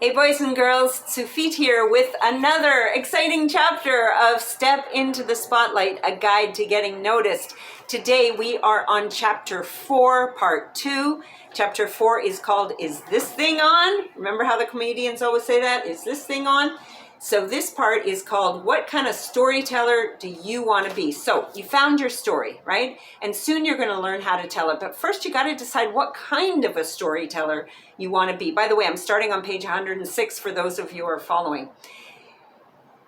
Hey boys and girls, Tsufit here with another exciting chapter of Step into the Spotlight, a guide to getting noticed. Today we are on chapter 4, part 2. Chapter 4 is called, Is This Thing On? Remember how the comedians always say that? Is this thing on? So this part is called, What kind of storyteller do you want to be? So you found your story, right? And soon you're going to learn how to tell it. But first you got to decide what kind of a storyteller you want to be. By the way, I'm starting on page 106 for those of you who are following.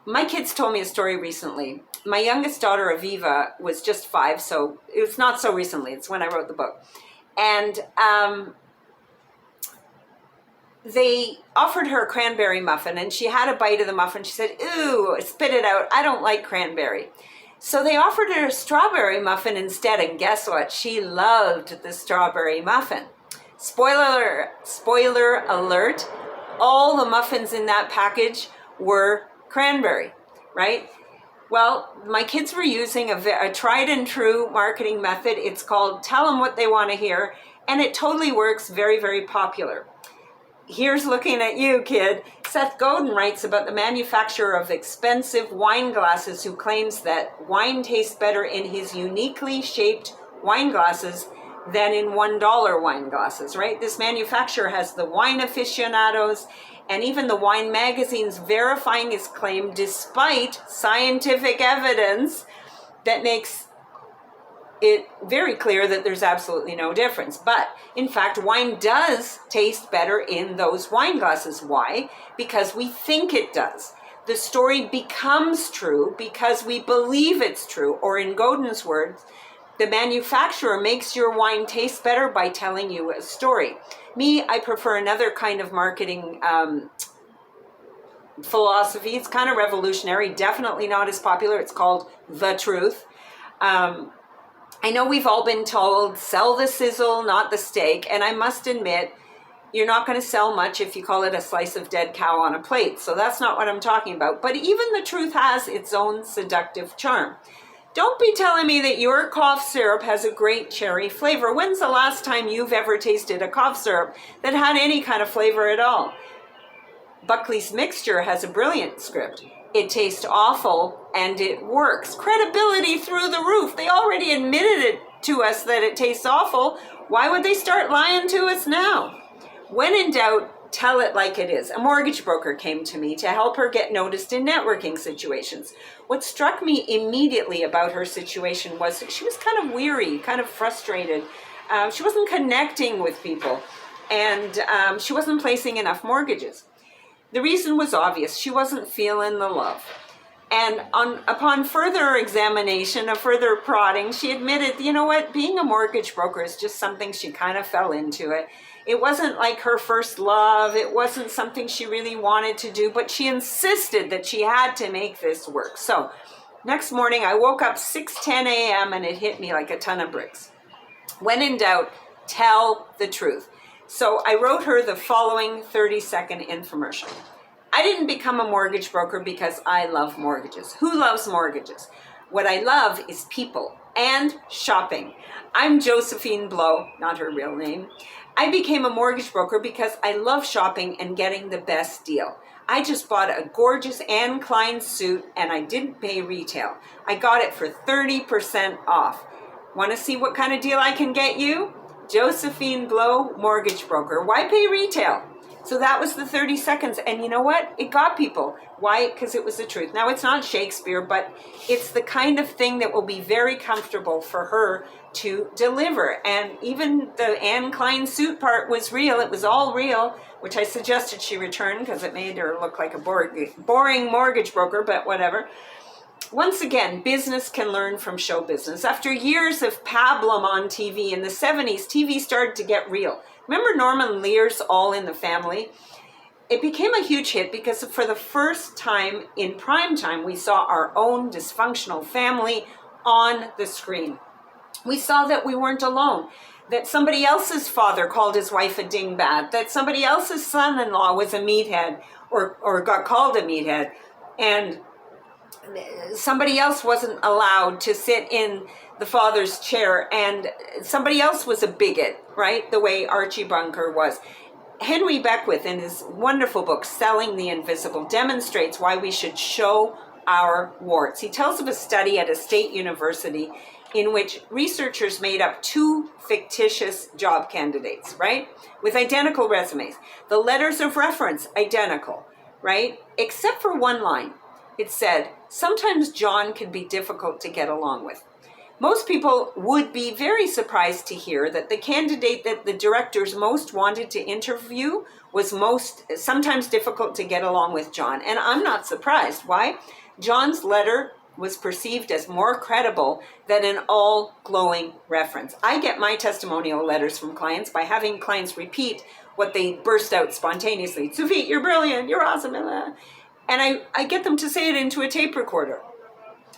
My kids told me a story recently. My youngest daughter, Aviva, was just 5, so it's not so recently. It's when I wrote the book. And they offered her a cranberry muffin, and she had a bite of the muffin. She said, "Ooh, spit it out. I don't like cranberry." So they offered her a strawberry muffin instead, and guess what? She loved the strawberry muffin. Spoiler alert, all the muffins in that package were cranberry, right? Well, my kids were using a tried and true marketing method. It's called Tell Them What They Want to Hear, and it totally works, very, very popular. Here's looking at you, kid. Seth Godin writes about the manufacturer of expensive wine glasses who claims that wine tastes better in his uniquely shaped wine glasses than in $1 wine glasses, right? This manufacturer has the wine aficionados and even the wine magazines verifying his claim despite scientific evidence that makes it very clear that there's absolutely no difference. But in fact, wine does taste better in those wine glasses. Why? Because we think it does. The story becomes true because we believe it's true, or in Godin's words, the manufacturer makes your wine taste better by telling you a story. Me, I prefer another kind of marketing philosophy. It's kind of revolutionary, definitely not as popular. It's called the truth. I know we've all been told, sell the sizzle, not the steak. And I must admit, you're not going to sell much if you call it a slice of dead cow on a plate. So that's not what I'm talking about. But even the truth has its own seductive charm. Don't be telling me that your cough syrup has a great cherry flavor. When's the last time you've ever tasted a cough syrup that had any kind of flavor at all? Buckley's Mixture has a brilliant script. It tastes awful and it works. Credibility through the roof. They already admitted it to us that it tastes awful. Why would they start lying to us now? When in doubt, tell it like it is. A mortgage broker came to me to help her get noticed in networking situations. What struck me immediately about her situation was that she was kind of weary, kind of frustrated. She wasn't connecting with people, and she wasn't placing enough mortgages. The reason was obvious. She wasn't feeling the love. And upon further examination, further prodding, she admitted, you know what, being a mortgage broker is just something she kind of fell into it. It wasn't like her first love. It wasn't something she really wanted to do, but she insisted that she had to make this work. So next morning, I woke up 6:10 a.m. and it hit me like a ton of bricks. When in doubt, tell the truth. So I wrote her the following 30-second infomercial. I didn't become a mortgage broker because I love mortgages. Who loves mortgages? What I love is people and shopping. I'm Josephine Blow, not her real name. I became a mortgage broker because I love shopping and getting the best deal. I just bought a gorgeous Anne Klein suit and I didn't pay retail. I got it for 30% off. Want to see what kind of deal I can get you? Josephine Blow, mortgage broker. Why pay retail? So that was the 30 seconds. And you know what? It got people. Why? Because it was the truth. Now, it's not Shakespeare, but it's the kind of thing that will be very comfortable for her to deliver. And even the Anne Klein suit part was real. It was all real, which I suggested she return because it made her look like a boring mortgage broker, but whatever. Once again, business can learn from show business. After years of pablum on TV in the 70s, TV started to get real. Remember Norman Lear's All in the Family? It became a huge hit because for the first time in prime time, we saw our own dysfunctional family on the screen. We saw that we weren't alone, that somebody else's father called his wife a dingbat, that somebody else's son-in-law was a meathead or got called a meathead, and somebody else wasn't allowed to sit in the father's chair, and somebody else was a bigot, right? The way Archie Bunker was. Henry Beckwith, in his wonderful book, Selling the Invisible, demonstrates why we should show our warts. He tells of a study at a state university in which researchers made up two fictitious job candidates, right? With identical resumes. The letters of reference, identical, right? Except for one line. It said, sometimes John can be difficult to get along with. Most people would be very surprised to hear that the candidate that the directors most wanted to interview was sometimes difficult to get along with John. And I'm not surprised. Why? John's letter was perceived as more credible than an all glowing reference. I get my testimonial letters from clients by having clients repeat what they burst out spontaneously. Tsufit, you're brilliant, you're awesome. And I get them to say it into a tape recorder.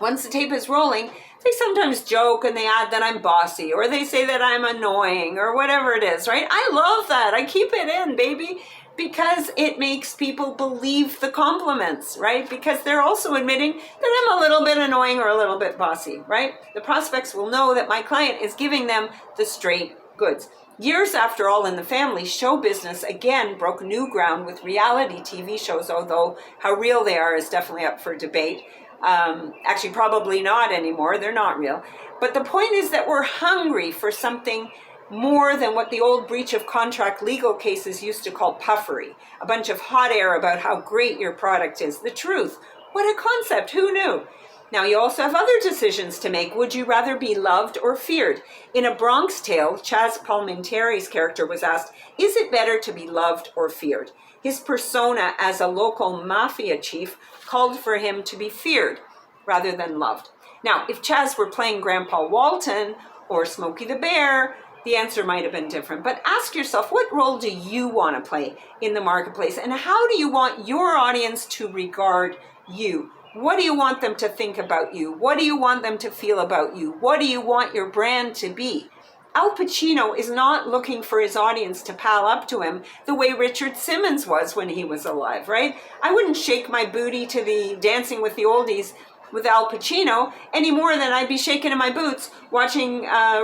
Once the tape is rolling, they sometimes joke and they add that I'm bossy, or they say that I'm annoying, or whatever it is, right? I love that. I keep it in, baby, because it makes people believe the compliments, right? Because they're also admitting that I'm a little bit annoying or a little bit bossy, right? The prospects will know that my client is giving them the straight goods. Years after All in the Family, show business again broke new ground with reality TV shows, although how real they are is definitely up for debate. Actually, probably not anymore. They're not real. But the point is that we're hungry for something more than what the old breach of contract legal cases used to call puffery. A bunch of hot air about how great your product is. The truth. What a concept. Who knew? Now, you also have other decisions to make. Would you rather be loved or feared? In A Bronx Tale, Chaz Palminteri's character was asked, is it better to be loved or feared? His persona as a local mafia chief called for him to be feared rather than loved. Now, if Chaz were playing Grandpa Walton or Smokey the Bear, the answer might have been different. But ask yourself, what role do you want to play in the marketplace? And how do you want your audience to regard you? What do you want them to think about you? What do you want them to feel about you? What do you want your brand to be? Al Pacino is not looking for his audience to pal up to him the way Richard Simmons was when he was alive, right? I wouldn't shake my booty to the Dancing with the Oldies with Al Pacino any more than I'd be shaking in my boots watching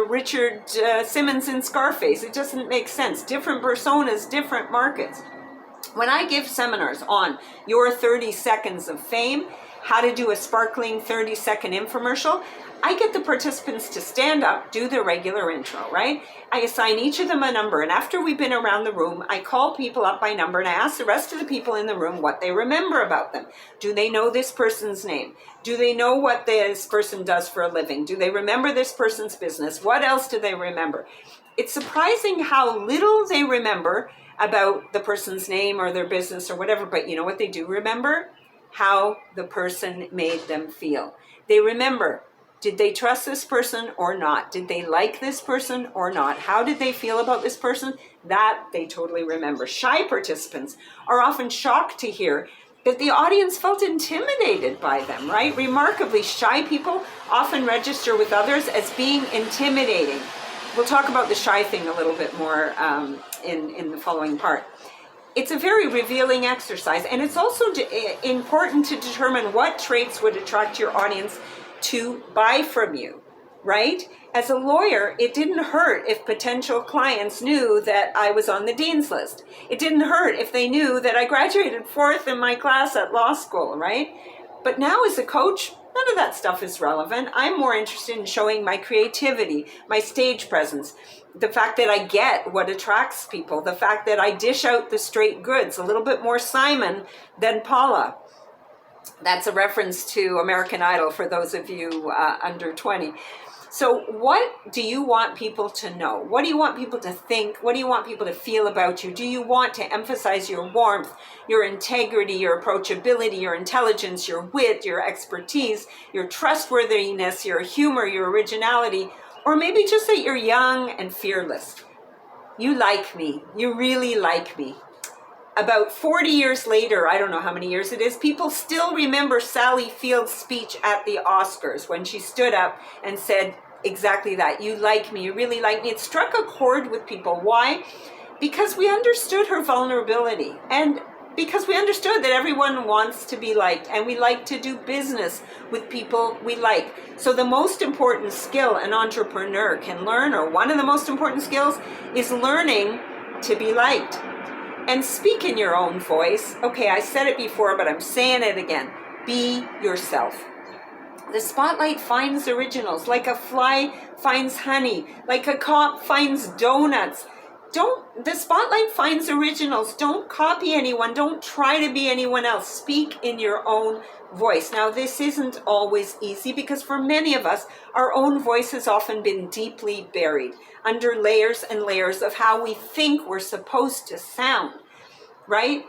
Richard Simmons in Scarface. It doesn't make sense. Different personas, different markets. When I give seminars on your 30 seconds of fame, how to do a sparkling 30-second infomercial, I get the participants to stand up, do their regular intro, right? I assign each of them a number, and after we've been around the room, I call people up by number and I ask the rest of the people in the room what they remember about them. Do they know this person's name? Do they know what this person does for a living? Do they remember this person's business? What else do they remember? It's surprising how little they remember about the person's name or their business or whatever, but you know what they do remember? How the person made them feel. They remember, did they trust this person or not? Did they like this person or not? How did they feel about this person? That they totally remember. Shy participants are often shocked to hear that the audience felt intimidated by them, right? Remarkably, shy people often register with others as being intimidating. We'll talk about the shy thing a little bit more in the following part. It's a very revealing exercise, and it's also important to determine what traits would attract your audience to buy from you, right? As a lawyer, it didn't hurt if potential clients knew that I was on the dean's list. It didn't hurt if they knew that I graduated 4th in my class at law school, right? But now as a coach, none of that stuff is relevant. I'm more interested in showing my creativity, my stage presence, the fact that I get what attracts people, the fact that I dish out the straight goods, a little bit more Simon than Paula. That's a reference to American Idol for those of you under 20. So what do you want people to know? What do you want people to think? What do you want people to feel about you? Do you want to emphasize your warmth, your integrity, your approachability, your intelligence, your wit, your expertise, your trustworthiness, your humor, your originality, or maybe just that you're young and fearless? You like me. You really like me. About 40 years later, I don't know how many years it is, people still remember Sally Field's speech at the Oscars when she stood up and said exactly that. You like me, you really like me. It struck a chord with people. Why? Because we understood her vulnerability, and because we understood that everyone wants to be liked, and we like to do business with people we like. So the most important skill an entrepreneur can learn, or one of the most important skills, is learning to be liked. and speak in your own voice. Okay, I said it before, but I'm saying it again. Be yourself. The spotlight finds originals, like a fly finds honey, like a cop finds donuts. The spotlight finds originals. Don't copy anyone. Don't try to be anyone else. Speak in your own voice. Now, this isn't always easy because for many of us, our own voice has often been deeply buried under layers and layers of how we think we're supposed to sound, right?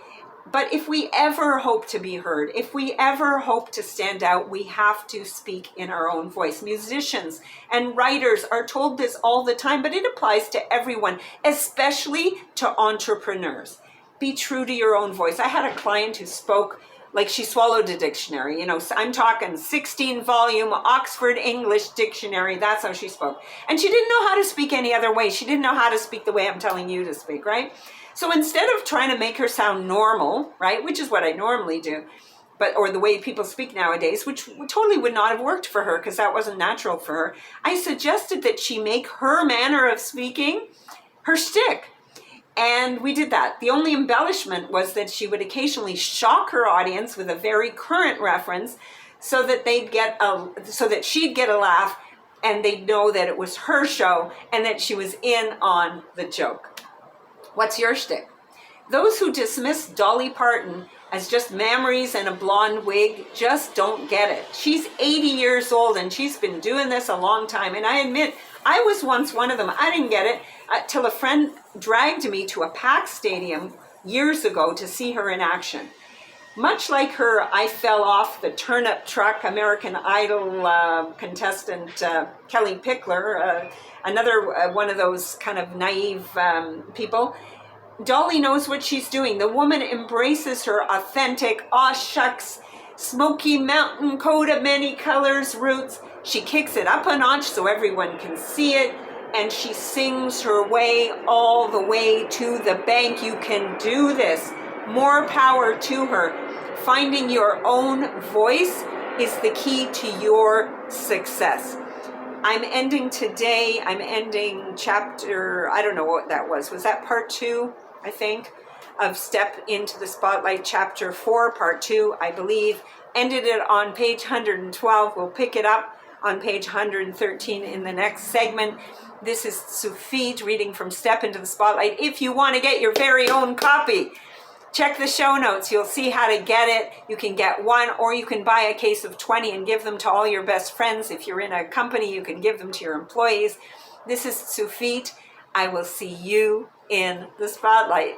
But if we ever hope to be heard, if we ever hope to stand out, we have to speak in our own voice. Musicians and writers are told this all the time, but it applies to everyone, especially to entrepreneurs. Be true to your own voice. I had a client who spoke like she swallowed a dictionary. You know, I'm talking 16-volume Oxford English dictionary. That's how she spoke. And she didn't know how to speak any other way. She didn't know how to speak the way I'm telling you to speak, right? So instead of trying to make her sound normal, right, which is what I normally do, or the way people speak nowadays, which totally would not have worked for her because that wasn't natural for her, I suggested that she make her manner of speaking her shtick. And we did that. The only embellishment was that she would occasionally shock her audience with a very current reference so that she'd get a laugh and they'd know that it was her show and that she was in on the joke. What's your shtick? Those who dismiss Dolly Parton as just memories and a blonde wig just don't get it. She's 80 years old and she's been doing this a long time. And I admit, I was once one of them. I didn't get it till a friend dragged me to a packed stadium years ago to see her in action. Much like her, I fell off the turnip truck American Idol contestant Kelly Pickler, another one of those kind of naive people. Dolly knows what she's doing. The woman embraces her authentic, aw shucks, Smoky Mountain coat of many colors roots. She kicks it up a notch so everyone can see it, and she sings her way all the way to the bank. You can do this. More power to her. Finding your own voice is the key to your success. I'm ending chapter, I don't know what that was. Was that part 2, I think, of Step into the Spotlight, chapter 4, part 2, I believe. Ended it on page 112. We'll pick it up on page 113 in the next segment. This is Tsufit reading from Step into the Spotlight. If you want to get your very own copy, check the show notes. You'll see how to get it. You can get one, or you can buy a case of 20 and give them to all your best friends. If you're in a company, you can give them to your employees. This is Tsufit. I will see you in the spotlight.